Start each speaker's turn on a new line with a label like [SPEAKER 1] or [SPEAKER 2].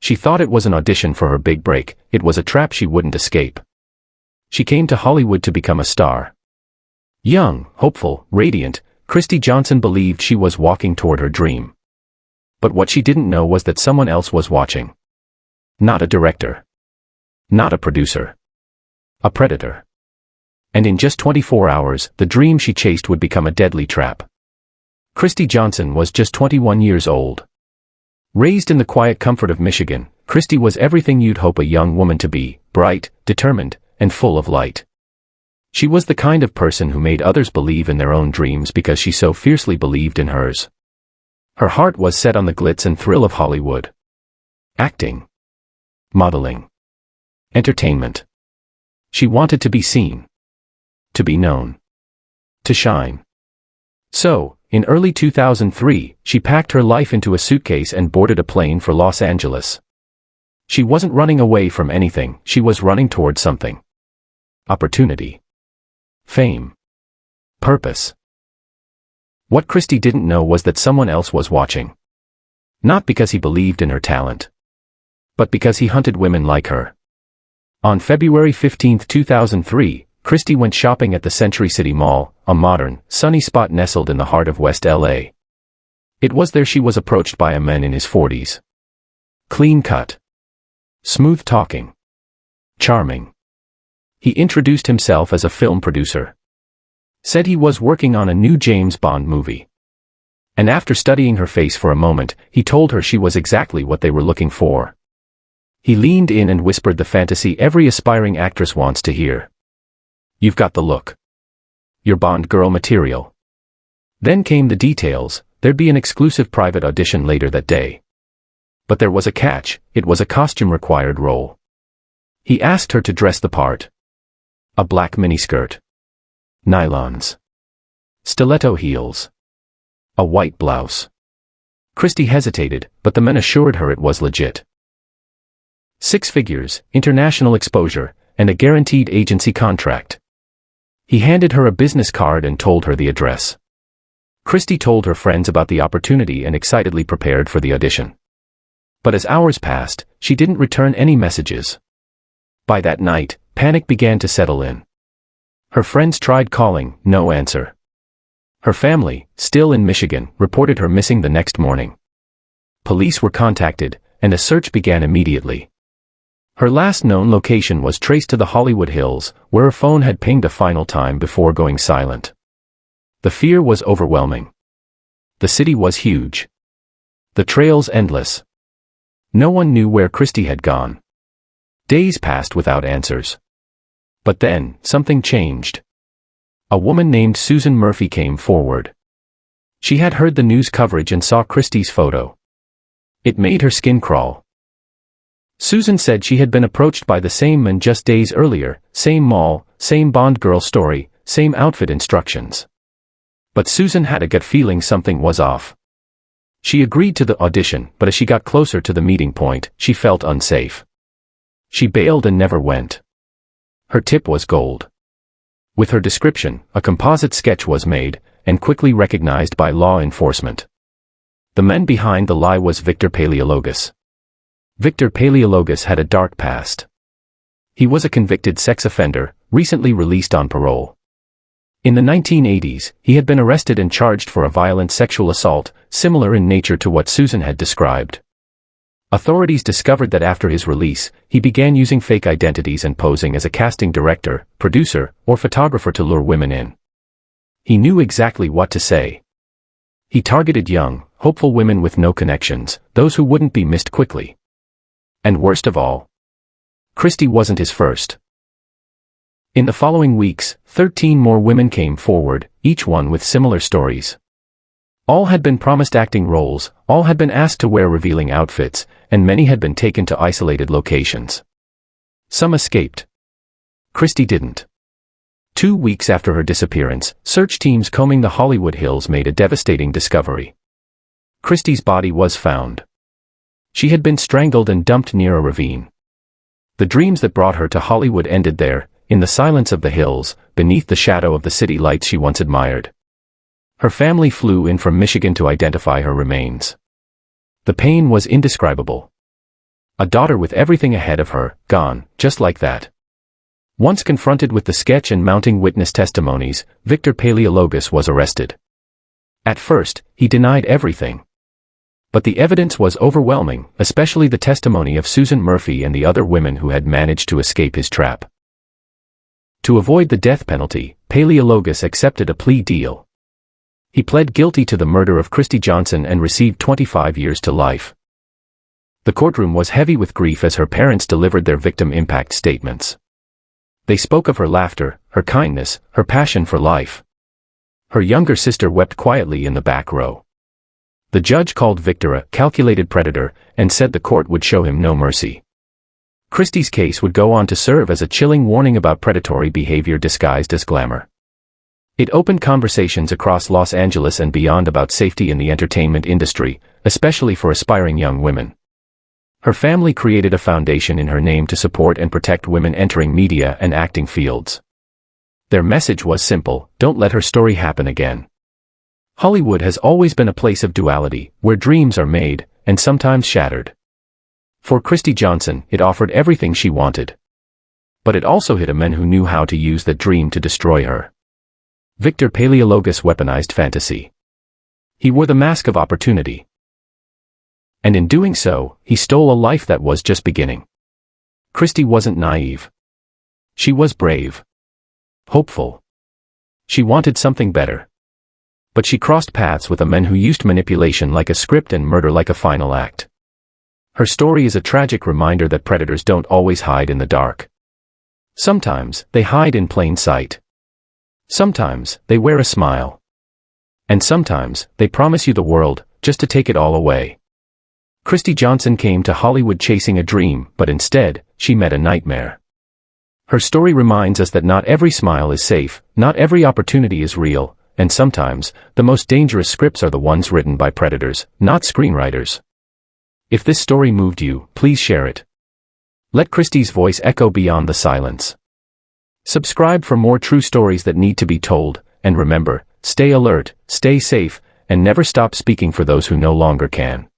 [SPEAKER 1] She thought it was an audition for her big break. It was a trap she wouldn't escape. She came to Hollywood to become a star. Young, hopeful, radiant, Kristi Johnson believed she was walking toward her dream. But what she didn't know was that someone else was watching. Not a director. Not a producer. A predator. And in just 24 hours, the dream she chased would become a deadly trap. Kristi Johnson was just 21 years old. Raised in the quiet comfort of Michigan, Kristi was everything you'd hope a young woman to be: bright, determined, and full of light. She was the kind of person who made others believe in their own dreams because she so fiercely believed in hers. Her heart was set on the glitz and thrill of Hollywood. Acting. Modeling. Entertainment. She wanted to be seen. To be known. To shine. So, in early 2003, she packed her life into a suitcase and boarded a plane for Los Angeles. She wasn't running away from anything, she was running toward something. Opportunity. Fame. Purpose. What Kristi didn't know was that someone else was watching. Not because he believed in her talent, but because he hunted women like her. On February 15, 2003, Kristi went shopping at the Century City Mall, a modern, sunny spot nestled in the heart of West LA. It was there she was approached by a man in his 40s. Clean-cut. Smooth-talking. Charming. He introduced himself as a film producer. Said he was working on a new James Bond movie. And after studying her face for a moment, he told her she was exactly what they were looking for. He leaned in and whispered the fantasy every aspiring actress wants to hear. "You've got the look. You're Bond girl material." Then came the details. There'd be an exclusive private audition later that day. But there was a catch: it was a costume-required role. He asked her to dress the part. A black miniskirt. Nylons. Stiletto heels. A white blouse. Kristi hesitated, but the men assured her it was legit. 6 figures, international exposure, and a guaranteed agency contract. He handed her a business card and told her the address. Kristi told her friends about the opportunity and excitedly prepared for the audition. But as hours passed, she didn't return any messages. By that night, panic began to settle in. Her friends tried calling, no answer. Her family, still in Michigan, reported her missing the next morning. Police were contacted, and a search began immediately. Her last known location was traced to the Hollywood Hills, where her phone had pinged a final time before going silent. The fear was overwhelming. The city was huge. The trails endless. No one knew where Kristi had gone. Days passed without answers. But then, something changed. A woman named Susan Murphy came forward. She had heard the news coverage and saw Kristi's photo. It made her skin crawl. Susan said she had been approached by the same man just days earlier, same mall, same Bond girl story, same outfit instructions. But Susan had a gut feeling something was off. She agreed to the audition, but as she got closer to the meeting point, she felt unsafe. She bailed and never went. Her tip was gold. With her description, a composite sketch was made, and quickly recognized by law enforcement. The man behind the lie was Victor Paleologus. Victor Paleologus had a dark past. He was a convicted sex offender, recently released on parole. In the 1980s, he had been arrested and charged for a violent sexual assault, similar in nature to what Susan had described. Authorities discovered that after his release, he began using fake identities and posing as a casting director, producer, or photographer to lure women in. He knew exactly what to say. He targeted young, hopeful women with no connections, those who wouldn't be missed quickly. And worst of all, Kristi wasn't his first. In the following weeks, 13 more women came forward, each one with similar stories. All had been promised acting roles, all had been asked to wear revealing outfits, and many had been taken to isolated locations. Some escaped. Kristi didn't. 2 weeks after her disappearance, search teams combing the Hollywood Hills made a devastating discovery. Kristi's body was found. She had been strangled and dumped near a ravine. The dreams that brought her to Hollywood ended there, in the silence of the hills, beneath the shadow of the city lights she once admired. Her family flew in from Michigan to identify her remains. The pain was indescribable. A daughter with everything ahead of her, gone, just like that. Once confronted with the sketch and mounting witness testimonies, Victor Paleologus was arrested. At first, he denied everything. But the evidence was overwhelming, especially the testimony of Susan Murphy and the other women who had managed to escape his trap. To avoid the death penalty, Paleologus accepted a plea deal. He pled guilty to the murder of Kristi Johnson and received 25 years to life. The courtroom was heavy with grief as her parents delivered their victim impact statements. They spoke of her laughter, her kindness, her passion for life. Her younger sister wept quietly in the back row. The judge called Victor a calculated predator and said the court would show him no mercy. Kristi's case would go on to serve as a chilling warning about predatory behavior disguised as glamour. It opened conversations across Los Angeles and beyond about safety in the entertainment industry, especially for aspiring young women. Her family created a foundation in her name to support and protect women entering media and acting fields. Their message was simple: don't let her story happen again. Hollywood has always been a place of duality, where dreams are made, and sometimes shattered. For Kristi Johnson, it offered everything she wanted. But it also hit a man who knew how to use that dream to destroy her. Victor Paleologus weaponized fantasy. He wore the mask of opportunity. And in doing so, he stole a life that was just beginning. Kristi wasn't naive. She was brave. Hopeful. She wanted something better. But she crossed paths with a man who used manipulation like a script and murder like a final act. Her story is a tragic reminder that predators don't always hide in the dark. Sometimes, they hide in plain sight. Sometimes, they wear a smile. And sometimes, they promise you the world, just to take it all away. Kristi Johnson came to Hollywood chasing a dream, but instead, she met a nightmare. Her story reminds us that not every smile is safe, not every opportunity is real, and sometimes, the most dangerous scripts are the ones written by predators, not screenwriters. If this story moved you, please share it. Let Kristi's voice echo beyond the silence. Subscribe for more true stories that need to be told, and remember, stay alert, stay safe, and never stop speaking for those who no longer can.